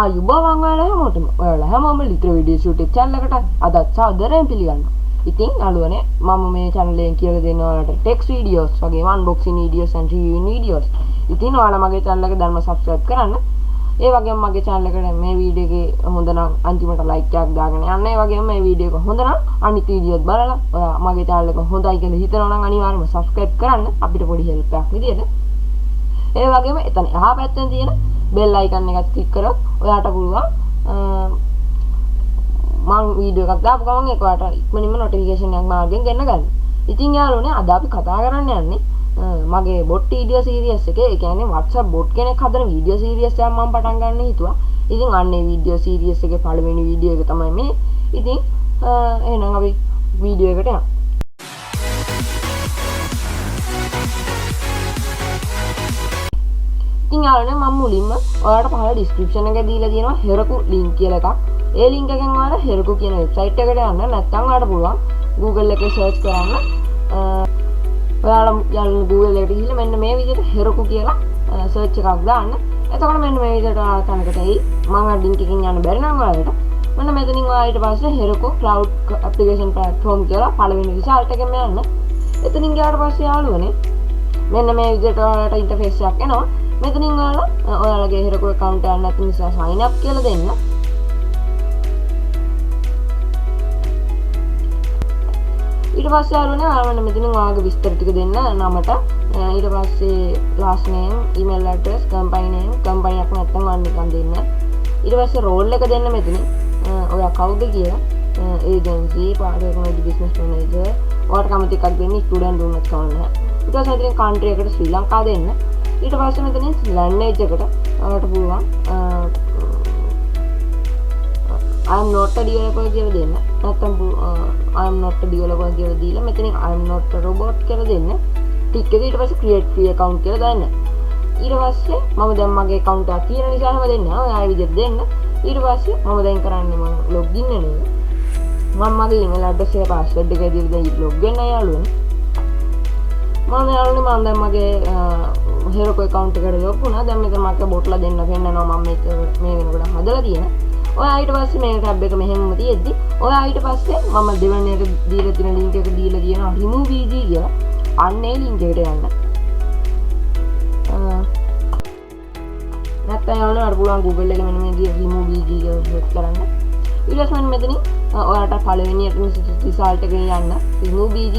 ආයුබෝවන් ඔයාලා හැමෝටම. ඔයාලා හැමෝම ලිතර වීඩියෝ YouTube channel එකට අදත් සාදරයෙන් පිළිගන්නවා. ඉතින් අලුවනේ මම මේ channel එකෙන් කියලා දෙන්න ඔයාලට text videos වගේම unboxing videos and reviewing videos. ඉතින් ඔයාලා මගේ channel එක දැන්ම subscribe කරන්න. ඒ වගේම මගේ channel එකට මේ වීඩියෝ එකේ හොඳ නම් අන්තිමට like එකක් දාගෙන යන්න. ඒ වගේම මේ වීඩියෝ එක හොඳ නම් අනිත් වීඩියෝත් බලලා ඔයා මගේ channel එක හොඳයි කියලා හිතනවා නම් අනිවාර්යයෙන්ම subscribe කරන්න. අපිට පොඩි help එකක් විදියට. ඒ වගේම එතන එහා පැත්තෙන් තියෙන bell icon එකත් click කරොත් ඔයාට පුළුවන් මම වීඩියෝ එකක් දාපු ගමන් ඒක ඔයාට ඉක්මනින්ම notification එකක් මාර්ගෙන් ගෙන්න ගන්න. ඉතින් යාළුවනේ අද අපි කතා කරන්න යන්නේ මගේ bot video series එකේ ඒ කියන්නේ WhatsApp bot කෙනෙක් හදන video series එකක් මම පටන් ගන්න හිතුවා. ඉතින් අන්නේ video series එකේ පළවෙනි වීඩියෝ එක තමයි මේ. ඉතින් එහෙනම් අපි වීඩියෝ එකට යමු. ඉතින් යාළුවනේ මම මුලින්ම ඔයාලට පහළ description එකේ දීලා තියෙනවා Heroku link කියලා එකක්. ඒ link එකෙන් ඔයාලා Heroku කියන website එකට යන්න. නැත්නම් ඔයාලට පුළුවන් Google එකේ search කරන්න. ඔයාලා යාළුවනේ Google එකට ගිහිල්ලා මෙන්න මේ විදිහට Heroku කියලා search එකක් දාන්න. එතකොට මෙන්න මේ විදිහට ඔයාලා තැනකට එයි. මම link එකකින් යන්න බැරි නම් ඔයාලට මෙන්න මෙතනින් ඔයා ඊට පස්සේ Heroku cloud application platform කියලා පළවෙනි result එකෙන් යන්න. එතනින් ගියාට පස්සේ යාළුවනේ මෙන්න මේ විදිහට ඔයාලට interface එකක් එනවා. මෙතනින් ඔයාලගේ Heroku account එක නැති නිසා sign up කියලා දෙන්න. ඊට පස්සේ යාළුවනේ ඔයාලා මෙතනින් ඔයාගේ විස්තර ටික දෙන්න නමට. ඊට පස්සේ last name, email address, company name, company එකක් නැත්නම් ඔයා නිකන් දෙන්න. ඊට පස්සේ role එක දෙන්න මෙතනින්. ඔයා කවුද කියලා. agency, partner, business manager, ඔයාට කැමති එකක් දෙන්න. student දුන්නත් කවන්න නැහැ. ඊට පස්සේ මෙතනින් country එකට ශ්‍රී ලංකාව දෙන්න. ඊට පස්සේ මෙතනින් language එකට ඔයාලට පුළුවන් I am not a developer කියලා දෙන්න. නැත්නම් I am not a developer කියලා දීලා මෙතනින් I am not a robot කියලා දෙන්න. ටික් එක ඊට පස්සේ create free account කියලා දාන්න. ඊට පස්සේ මම දැන් මගේ account එක තියෙන නිසා හැම දෙන්න ඔයා විදිහට දෙන්න. ඊට පස්සේ මම දැන් කරන්නේ මම login වෙනවා. මම මගේ email address එක password එක දීලා දැන් log වෙන්න යාළුවනේ. මම යාළුවනේ මම දැන් මගේ Heroku account එකට log වුණා. දැන් මෙතන මට බොට්ලා දෙන්න පෙන්නනවා මම මේ වෙනකොට හදලා තියෙන. ඔයා ඊට පස්සේ මේ tab එක මෙහෙම තියෙද්දි ඔයා ඊට පස්සේ මම දෙවෙනි එක දීලා තියෙන link එක දීලා තියෙනවා remove bg කියලා. අන්න ඒ link එකට යන්න. නැත්නම් යාළුවනේ අර පුළුවන් Google එකේ මෙන්න මේ විදිහට remove bg කියලා search කරන්න. ඊට පස්සේ මෙතනින් ඔයාලට පළවෙනි result එකේ යන්න remove bg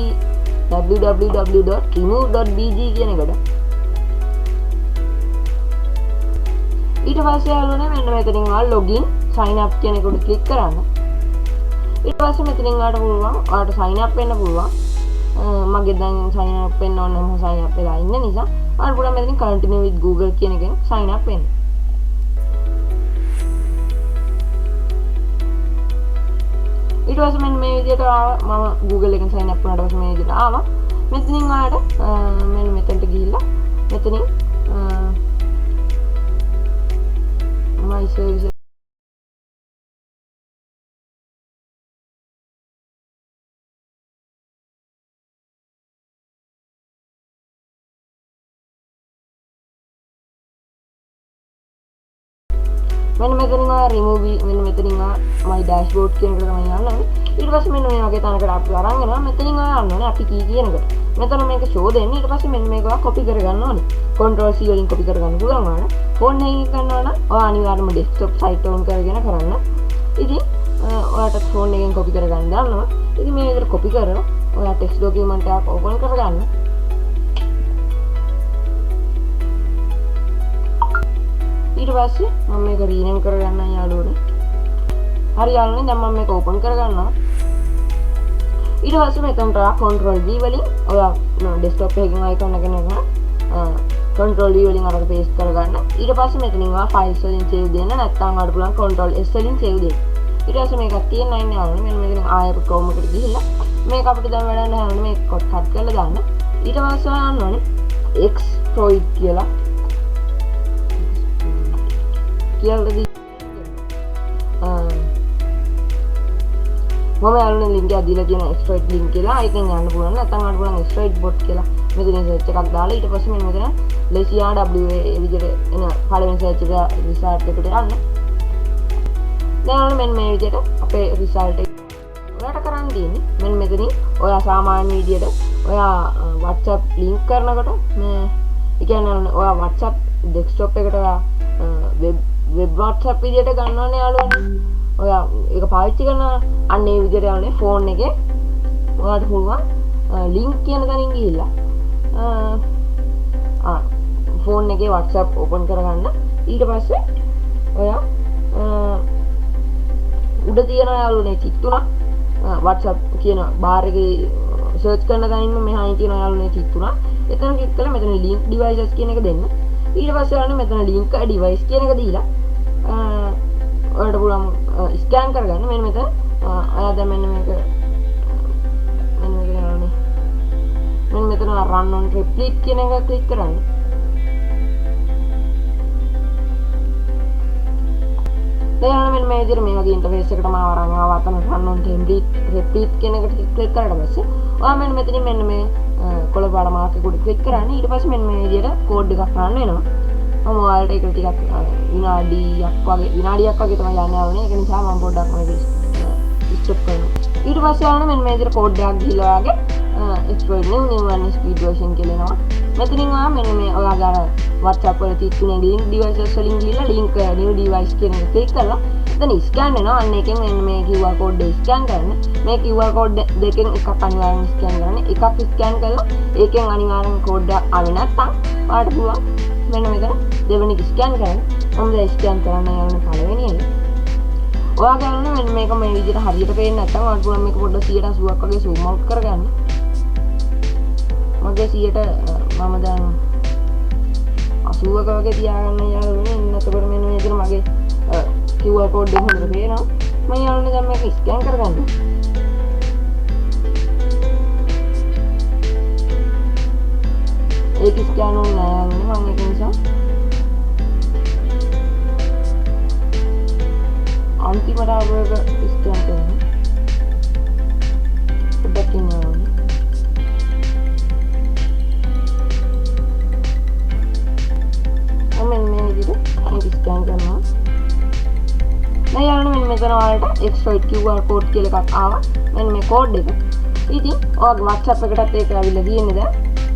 www.remove.bg කියන එකට. ඊට පස්සේ යාළුවනේ මෙන්න මෙතනින් ඔයාලා login sign up කියන එකට ක්ලික් කරන්න. ඊට පස්සේ මෙතනින් ඔයාලට පුළුවන් ඔයාලට sign up වෙන්න පුළුවන්. මගේ දැන් sign up වෙන්න ඕන නම් sign up වෙලා ඉන්න නිසා ඔයාලට පුළුවන් මෙතනින් continue with Google කියන එකෙන් sign up වෙන්න. ඊට පස්සේ මෙන්න මේ විදිහට මම Google එකෙන් sign up වුණාට පස්සේ මේ විදිහට ආවා. මෙතනින් ඔයාලට මෙන්න මෙතනට ගිහිල්ලා මෙතනින් my service මෙන්න මෙතනින් remove මෙන්න මෙතනින් my dashboard කියන එකට තමයි යන්න ඕනේ. ඊට පස්සේ මෙන්න මේ වගේ තැනකට අපි අරන් යනවා. මෙතනින් ඔයා යන්න ඕනේ අපි කී කියන එකට. මෙතන මේක show දෙන්න. ඊට පස්සේ මෙන්න මේක ඔයා copy කරගන්න ඕනේ. control C වලින් copy කරගන්න පුළුවන් ඔයාලා. phone එකකින් කරනවා නම් ඔයා අනිවාර්යයෙන්ම desktop site on කරගෙන කරන්න. ඉතින් ඔයාට phone එකෙන් copy කරගන්න දානවා. ඉතින් මේ විදිහට copy කරලා ඔයා text document එකක් open කරගන්න. ඊට පස්සේ මම මේක rename කරගන්නම් යාළුවනේ. හරි යාළුවනේ දැන් මම මේක open කරගන්නවා. ඊට පස්සේ මෙතනට control V වලින් ඔයා desktop එකකින් icon එක නේද control V වලින් අරගෙන paste කරගන්න. ඊට පස්සේ මෙතනින් ඔයා files වලින් save දෙන්න. නැත්නම් ඔයාලට පුළුවන් control S වලින් save දෙන්න. ඊට පස්සේ මේකක් තියෙන නැහැ යාළුවනේ. මෙන්න මේකෙන් ආයෙත් Chrome එකට ගිහිල්ලා මේක අපිට දැන් වැඩක් නැහැ නේ මේක cut කරලා දාන්න. ඊට පස්සේ ඔයා යන්න ඕනේ exploit කියලා කියලා දී මම යාළුවනේ link එක දීලා තියෙන exploit link කියලා. ඒකෙන් යන්න පුළුවන්. නැත්නම් අර පුළුවන් exploit bot කියලා මෙතන සර්ච් එකක් දාලා ඊට පස්සේ මෙන්න මෙතන Lithira WA ඒ විදිහට එන පළවෙනි සර්ච් එක රිසල්ට් එකට යන්න. දැන් මෙන්න මේ විදිහට අපේ රිසල්ට් එක ඔයාලට කරන්න තියෙන්නේ මෙන්න මෙතනින් ඔයා සාමාන්‍ය විදිහට ඔයා WhatsApp link කරනකොට මේ ඒ කියන්නේ ඔයා WhatsApp desktop එකට ඔයා web WhatsApp විදිහට ගන්නවනේ යාළුවනේ. ඔයා ඒක පාවිච්චි කරනවා අන්න ඒ විදිහට යන්නේ ෆෝන් එකේ ඔයාලට පුළුවන් link කියන තැනින් ගිහිල්ලා ෆෝන් එකේ WhatsApp open කරගන්න. ඊට පස්සේ ඔයා උඩ තියෙන යාළුවනේ චිත් තුනක් WhatsApp කියන බාර් එකේ සර්ච් කරන තැනින්ම මෙහායින් තියෙන යාළුවනේ චිත් තුනක්. එතන ක්ලික් කරලා මෙතන link devices කියන එක දෙන්න. ඊට පස්සේ යාළුවනේ මෙතන link device කියන එක දීලා ඔයාලට පුළුවන් ස්කෑන් කරගන්න. මෙන්න මෙතන ඔයා දැන් මෙන්න මේක මෙන්න මෙතන යාළුවනේ මෙන්න මෙතන run on repeat කියන එක ක්ලික් කරන්න. දැන් මෙන්න මේ විදිහට මේ වගේ ඉන්ටර්ෆේස් එකකට මාව අරන් ආවා. අතන run on repeat කියන එකට ක්ලික් කරලා පස්සේ ඔයා මෙන්න මෙතනින් මෙන්න මේ කොළ පාට මාක් එක උඩ ක්ලික් කරන්න. ඊට පස්සේ මෙන්න මේ විදිහට කෝඩ් එකක් රන් වෙනවා. මම ඔයාලට ඒක ටිකක් විනාඩියක් වගේ තමයි යන්න ඕනේ. ඒක නිසා මම පොඩ්ඩක් මේක ස්ටොප් කරනවා. ඊට පස්සේ ආවම මෙන්න මේ විදිහට කෝඩ් එකක් ගිහලා ඔයාගේ exploit new one speed version කියලා එනවා. මෙතනින් ඔයා මෙන්න මේ ඔයාගේ අර WhatsApp වල තියෙන link devices වලින් ගිහලා link new device කියන එක ක්ලික් කරලා එතන ස්කෑන් වෙනවා. අන්න එකෙන් මෙන්න මේ QR code එක ස්කෑන් කරන්න. මේ QR code දෙකෙන් එකක් අනිවාර්යෙන් ස්කෑන් කරන්න. එකක් ස්කෑන් කරලා ඒකෙන් අනිවාර්යෙන් කෝඩ් එක ආවේ නැත්නම් ඔයාලට පුළුවන් මෙන්න මෙතන දෙවෙනි ස්කෑන් කරන්න. මම දැන් ස්කෑන් කරන්න යන පළවෙනි එක. ඔයාගේ අරන මෙන්න මේක මේ විදිහට හරියට පේන්නේ නැත්නම් ඔයාලට පුළුවන් මේක පොඩ්ඩක් 180ක් වගේ zoom out කරගන්න. මගේ 100ට මම දැන් 80ක වගේ තියාගන්න යාළුවනේ. එතකොට මෙන්න මේ විදිහට මගේ QR code එක හොඳට පේනවා. මම යාළුවනේ දැන් මේක ස්කෑන් කරගන්න. ඒක ස්කෑන් වුණේ නැහැ මම ඒක නිසා අන්තිමට ආවක ස්කෑන් කරනවා. පොඩ්ඩක් ඉන්නවා. මම මේ විදිහට මේක ස්කෑන් කරනවා. දැන් යාළුවනේ මෙන්න මෙතන ඔයාලට exploit QR code කියලා එකක් ආවා. මෙන්න මේ කෝඩ් එක. ඉතින් ඔයාගේ WhatsApp එකටත් ඒක ඇවිල්ලා තියෙන්නේ දැන්.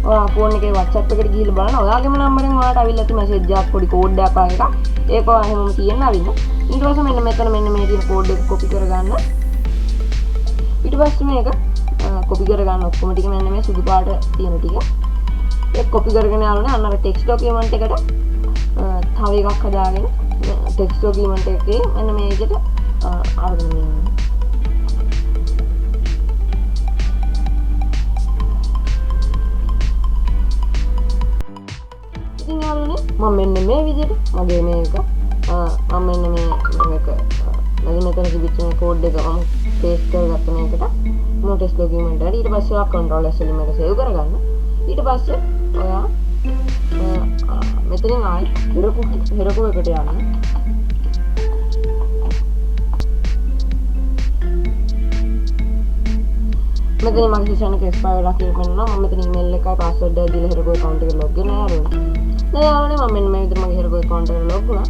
ඔයා ෆෝන් එකේ WhatsApp එකට ගිහිල්ලා බලන්න ඔයාගේම නම්බරෙන් ඔයාලට අවිල්ලා තියෙන මැසේජ් එකක් පොඩි කෝඩ් එකක් වගේ එකක්. ඒක ඔයා හැමෝම කියන්න අවින්න. ඊට පස්සේ මෙන්න මෙතන මෙන්න මේ තියෙන කෝඩ් එක කොපි කරගන්න. ඊට පස්සේ මේක කොපි කරගන්න ඔක්කොම ටික මෙන්න මේ සුදු පාට තියෙන ටික. ඒක කොපි කරගෙන යනවා අන්න අර ටෙක්ස්ට් ඩොකියුමන්ට් එකට තව එකක් හදාගෙන ටෙක්ස්ට් ඩොකියුමන්ට් එකේ මෙන්න මේ විදිහට අරගෙන යනවා. ඉතින් යාළුවනේ මම මෙන්න මේ විදිහට මගේ මේක මම මෙන්න මේක මගේ මෙතන තිබිච්ච මේ කෝඩ් එක මම පේස්ට් කරගත්ත මේකට මම ටෙක්ස්ට් ඩොකියුමන්ට් එකට ඊට පස්සේ ඔයා කන්ට්‍රෝල් S වලින් මේක සේව් කරගන්න. ඊට පස්සේ ඔයා මෙතනින් ආයි Heroku එකට යන්න. මෙතන මගේ සෙෂන් එක එක්ස්පයර් වෙලා කියලා පෙන්නනවා. මම මෙතන ඊමේල් එකයි පාස්වර්ඩ් එක දීලා Heroku account එකට log වෙනවා යාළුවනේ. දැන් යාළුවනේ මම මෙන්න මේ විදිහට මගේ Heroku account එකට log වුණා.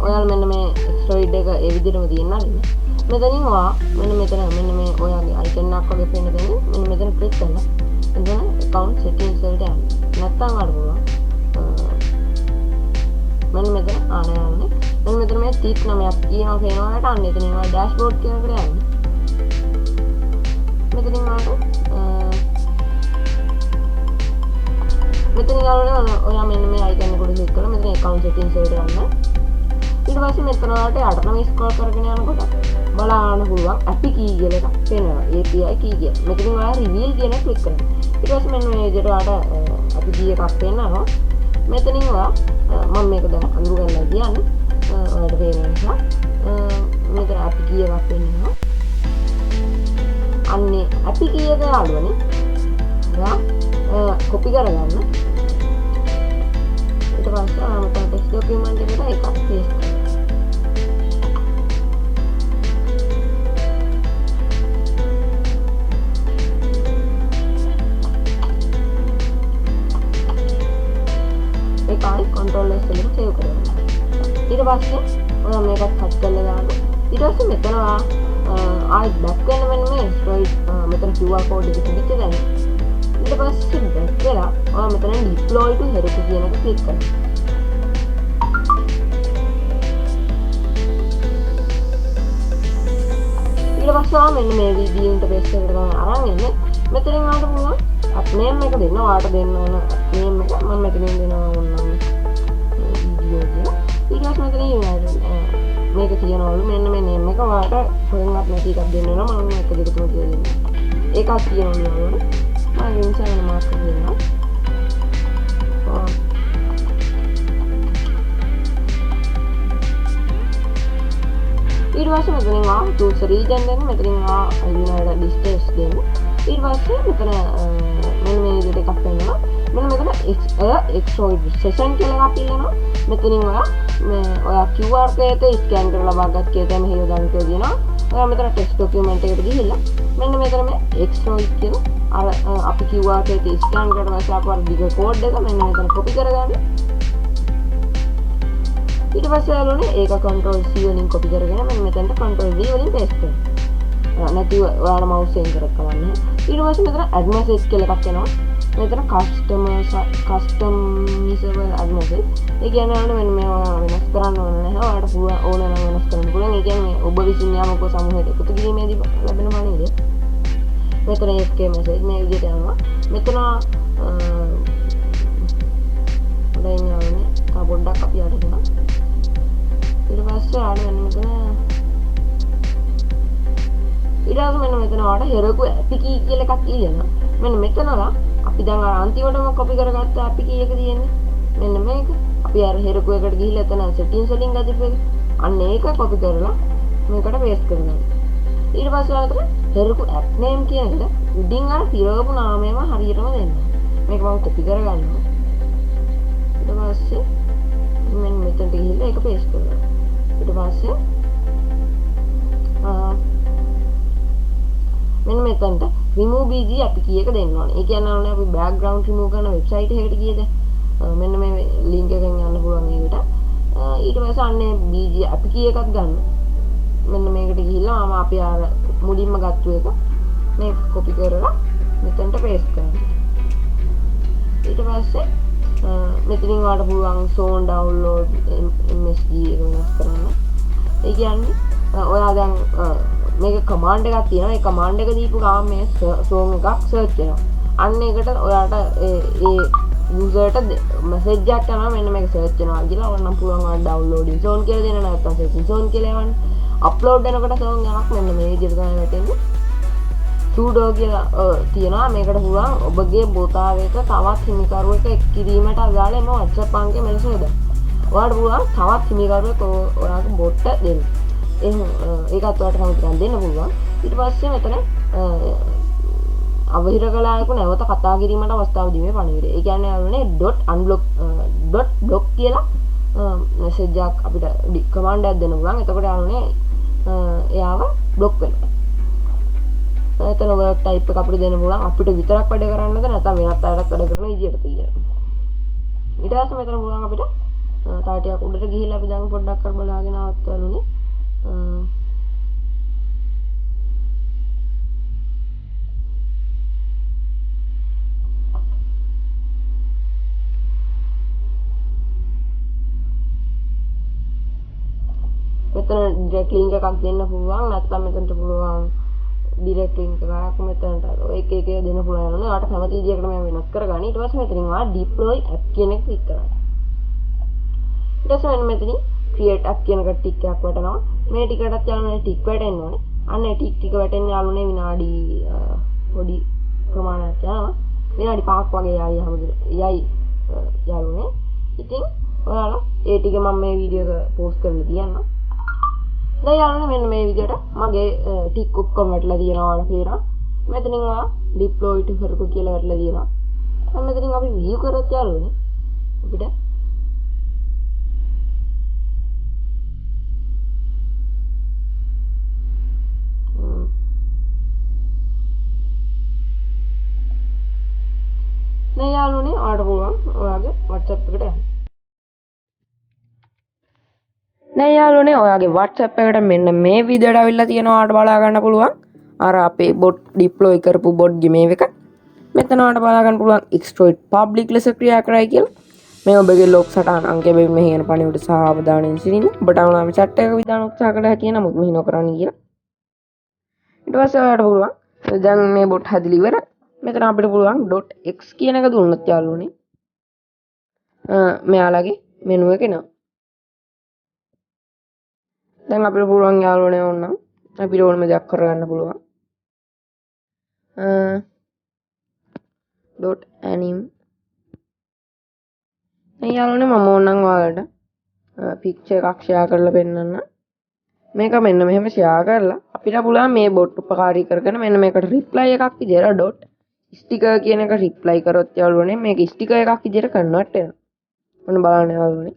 ඔයාලා මෙන්න මේ exploit එක ඒ විදිහටම තියෙනවා නේද? මෙතනින් ඔයා මෙන්න මෙතන මෙන්න මේ ඔයාගේ icon එකක් වගේ පේන දෙන්නේ මෙන්න මෙතන click කරලා එතන account settings වලට යන්න. නැත්තම් අර බලන්න. මෙන්න මෙතන ආනයන්නේ. මෙන්න මෙතන මේ 39ක් කියනවා කියනවාට අන්න එතන ඒවා dashboard කියන එකට යන්න. මෙතනින් ආවට මෙතන යාළුවනේ ඔයා මෙන්න මේ icon එක උඩ click කරලා මෙතන account settings වලට යන්න. ඊට පස්සේ මෙතන වලට යටටම scroll කරගෙන යනකොට බලන්න පුළුවන් API key කියලා එකක් පේනවා. API key කියලා. මෙතනින් ඔයා reveal කියන එක click කරන්න. ඊට පස්සේ මෙන්න මේ විදිහට ඔයාලට API key එකක් පේනවා. මෙතනින් ඔයා මම මේක දැන් අඳුර ගන්නලා කියන්නේ. ඔයාලට පේන නිසා මෙතන API key එකක් පේනවා. අන්නේ API key එක යාළුවනේ ඔයා copy කරගන්න. ඊට පස්සේ මම ටෙක්ස්ට් ඩොකියුමන්ට් එකට එකක් paste කරනවා. ඊට පස්සේ ඔයා මේකත් කට් කරලා දාන්න. ඊට පස්සේ මෙතන ආයෙත් බැක් වෙන මෙන්න මේ ස්ට්‍රයිට් මෙතන QR code එක තිබිච්ච දැන්. ඊට පස්සේ බැක් වෙලා ඔයා මෙතන deploy to Heroku කියන එක ක්ලික් කරන්න. ඊට පස්සේ මෙන්න මේ වීඩියෝ ඉන්ටර්ෆේස් එකට තමයි අරන් එන්නේ. මෙතනින් ආවට පුළුවන් app name එක දෙන්න. ඔයාට දෙන්න ඕන app name එක මම මෙතනින් දෙනවා ඕනනම් වීඩියෝ කියලා. ඊට පස්සේ මෙතන මේක තියනවලු මෙන්න මේ name එක ඔයාට හොයන්නත් නැති එකක් දෙන්න වෙනවා. මම 1 2 3 කියලා දෙන්නම්. ඒකක් තියනවලු මම ඉන්සාන මාක් කරනවා. ඊට පස්සේ මෙතනින් choose region දෙන්න. මෙතනින් United States දෙන්න. ඊට පස්සේ මෙතන මෙන්න මේ විදිහට එකක් වෙනවා. මෙන්න මෙතන extrovert session කියලා එකක් ඉල්ලනවා. මෙතනින් ඔයා QR code එක ස්කෑන් කරලා ලබාගත් කේතම හේව දාන්න කියලා දෙනවා. ඔයා මෙතන text document එකට ගිහිල්ලා මෙන්න මෙතන මේ extrovert කියලා අර අපි QR code එක ස්කෑන් කරලා පස්සේ අපර දිග කෝඩ් එක මෙන්න මෙතන copy කරගන්න. ඊට පස්සේ ආලෝනේ ඒක control C වලින් copy කරගෙන මම මෙතනට control V වලින් paste කරනවා. නැතිව ඔයාලා mouse එකෙන් කරකවන්න. ඊට පස්සේ මෙතන add message කියලා එකක් එනවා. මෙතන customizable add message. ඒ කියන්නේ ඔයාලා මෙන්න මේවා වෙනස් කරන්න ඕන නැහැ. ඔයාලට පුළුවන් ඕන නම් වෙනස් කරන්න පුළුවන්. ඒ කියන්නේ ඔබ විසින් යාමක සමූහයට එකතු කිරීමේදී ලැබෙන මනියද. මෙතන FK message මේ විදිහට යනවා. මෙතන දැන් යන්නේ තා පොඩ්ඩක් අපි යට දෙනවා. ඊට පස්සේ ආයෙත් මෙන්න මෙතන ඊළඟ මෙන්න මෙතන ඔයාලට Heroku app key කියලා එකක් ඉල්ලනවා. මෙන්න මෙතනලා අපි දැන් අර අන්තිමටම copy කරගත්ත app key එක තියෙන්නේ. මෙන්න මේක. අපි අර Heroku එකට ගිහිල්ලා එතන settings වලින් ගත්තේ. අන්න ඒක copy කරලා මේකට paste කරනවා. ඊට පස්සේ අතට Heroku app name කියන එක උඩින් අර තිරවපු නාමයම හරියටම දෙන්න. මේක මම copy කරගන්නවා. ඊට පස්සේ මෙන්න මෙතනට ගිහිල්ලා ඒක paste කරනවා. ඊට පස්සේ මෙන්න මෙතනට remove bg app key එක දෙන්න ඕනේ. ඒ කියන්නේ අපි background remove කරන website එකකට ගියද මෙන්න මේ link එකෙන් යන්න පුළුවන් ඒකට. ඊට පස්සේ අන්නේ bg app key එකක් ගන්න. මෙන්න මේකට ගිහිල්ලා මම අපි අර මුලින්ම ගත්ත එක මේක copy කරලා මෙතනට paste කරනවා. ඊට පස්සේ මෙතනින් ඔයාලට පුළුවන් zone download msg එක වෙනස් කරන්න. ඒ කියන්නේ ඔයා දැන් මේක command එකක් තියෙනවා. ඒ command එක දීපු ගාම මේ song එකක් search වෙනවා. අන්න ඒකට ඔයාලට ඒ userට message එකක් යනවා මෙන්න මේක search වෙනවා කියලා. ඕනනම් පුළුවන් ඔයාලා downloading zone කියලා දෙන්න නැත්නම් setting zone කියලා එවන්න. upload වෙනකොට song එකක් මෙන්න මේ විදිහට තමයි වැටෙන්නේ. sudo කියලා තියෙනවා. මේකට පුළුවන් ඔබගේ බෝතාවයක තවත් හිමිකරුවෙක් එක් කිරීමට අදාළ එම WhatsApp අංකය මෙලෙස යොදන්න. ඔයාලට පුළුවන් තවත් හිමිකරුවෙක් ඔයාගේ bot එක දෙන්න. ඒකත් ඔයාලට කැමති දෙන්න පුළුවන්. ඊට පස්සේ මෙතන අවහිර කලායක නැවත කතා කිරීමට අවස්ථාව දීමේ පණිවිඩය. ඒ කියන්නේ ආවනේ .block කියලා message එකක් අපිට command එකක් දෙන්න පුළුවන්. එතකොට ආවනේ එයාව block වෙනවා. එතන word type එක අපිට දෙන්න පුළුවන්. අපිට විතරක් වැඩ කරන්නද නැත්නම් වෙනත් අයටත් වැඩ කරන විදියට තියෙනවා. ඊට පස්සේ මෙතන පුළුවන් අපිට තව ටිකක් උඩට ගිහිල්ලා අපි දැන් පොඩ්ඩක් කර බලාගෙන ආවත් වලුනේ මෙතන direct link එකක් දෙන්න පුළුවන්. නැත්නම් මෙතනට පුළුවන් direct link එකක් මෙතනට එක එක දෙන්න පුළුවන් නේද? ඔයාලට කැමති විදිහකට මම වෙනස් කරගන්න. ඊට පස්සේ මෙතනින් ඔයා deploy app කියන එක ක්ලික් කරන්න. ඊට පස්සේ මෙතනින් create app කියන එක ටික් එකක් වටනවා. මේ ටිකටත් යාළුවනේ ටික් වැටෙන්න ඕනේ. අන්න ඒ ටික් වැටෙන්න යාළුවනේ විනාඩි පොඩි ප්‍රමාණයක් යනවා. විනාඩි 5ක් වගේ යයි යාළුවනේ. ඉතින් ඔයාලා ඒ ටික මම මේ වීඩියෝ එක post කරලා තියන්නම්. දැන් යාළුවනේ මෙන්න මේ විදිහට මගේ ටික් ඔක්කොම වැටලා තියෙනවා වල පේනවා. මෙතනින් ඔයා deploy to Heroku කියලා වැටලා තියෙනවා. දැන් මෙතනින් අපි view කරත් යාළුවනේ අපිට දැන් යාළුවනේ ඔයාලට පුළුවන් ඔයාගේ WhatsApp එකට යන්න. දැන් යාළුවනේ ඔයාගේ WhatsApp එකට මෙන්න මේ විදිහට අවිල්ලා තියෙනවා ඔයාලට බලා ගන්න පුළුවන්. අර අපේ bot deploy කරපු bot game එක. මෙතන ඔයාලට බලා ගන්න පුළුවන් exploit public ලෙස ක්‍රියා කරයි කියලා. මේ ඔබගේ ලොක් සටහන් අංකය බෙන් මෙහි යන පණිවිඩ සහ අවධානයෙන් සිටින්න. ඔබට අවුනාම chat එකක විදාන උත්සාහ කළ හැකියි නමුත් මෙහි නොකරන්න කියලා. ඊට පස්සේ ඔයාලට පුළුවන් දැන් මේ bot හැදිලි ඉවරයි. මෙතන අපිට පුළුවන් .x කියන එක දුන්නොත් යාළුවනේ මෙයාලගේ මෙනු එක එනවා. දැන් අපිට පුළුවන් යාළුවනේ ඕනනම් අපිට ඕනම දෙයක් කරගන්න පුළුවන්. .anim දැන් යාළුවනේ මම ඕනනම් ඔයාලට පික්චර් එකක් ෂෙයා කරලා පෙන්නන්න. මේක මෙන්න මෙහෙම ෂෙයා කරලා අපිට පුළුවන් මේ bot උපකාරී කරගෙන මෙන්න මේකට reply එකක් විදියට sticker කියන එක reply කරොත් යාළුවනේ මේක sticker එකක් විදියට convert වෙනවා. ඔන්න බලන්න යාළුවනේ.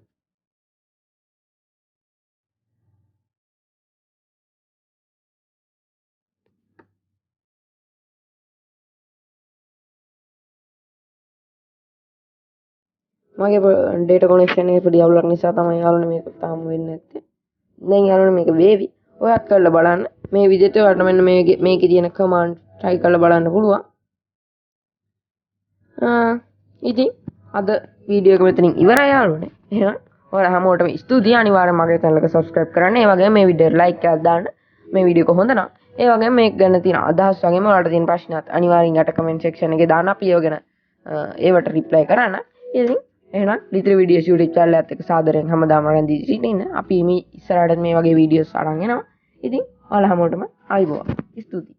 මගේ data connection එක පොඩි අවුලක් නිසා තමයි යාළුවනේ මේක තාම වෙන්නේ නැත්තේ. දැන් යාළුවනේ මේක වේවි. ඔයත් කරලා බලන්න. මේ විදිහට ඔයාලට මෙන්න මේකේ තියෙන command try කරලා බලන්න පුළුවන්. ඉතින් අද වීඩියෝ එක මෙතනින් ඉවරයි යාළුවනේ. එහෙනම් ඔයාලා හැමෝටම ස්තුතියි. අනිවාර්යෙන් මගේ channel එක subscribe කරන්න. ඒ වගේම මේ වීඩියෝට like එකක් දාන්න. මේ වීඩියෝ එක හොඳ නම් ඒ වගේම මේක ගැන තියෙන අදහස් වගේම ඔයාලට තියෙන ප්‍රශ්නත් අනිවාර්යෙන් යට comment section එකේ දාන්න. අපි ඒව ගැන ඒවට reply කරන්න. ඉතින් එහෙනම් ලිතර වීඩියෝස් YouTube channel එකත් එක්ක සාදරයෙන් හැමදාම රැඳී සිටින්න. අපි මේ ඉස්සරහට මේ වගේ වීඩියෝස් අරන් එනවා. ඉතින් ඔයාලා හැමෝටම ආයිබෝවන්. ස්තුතියි.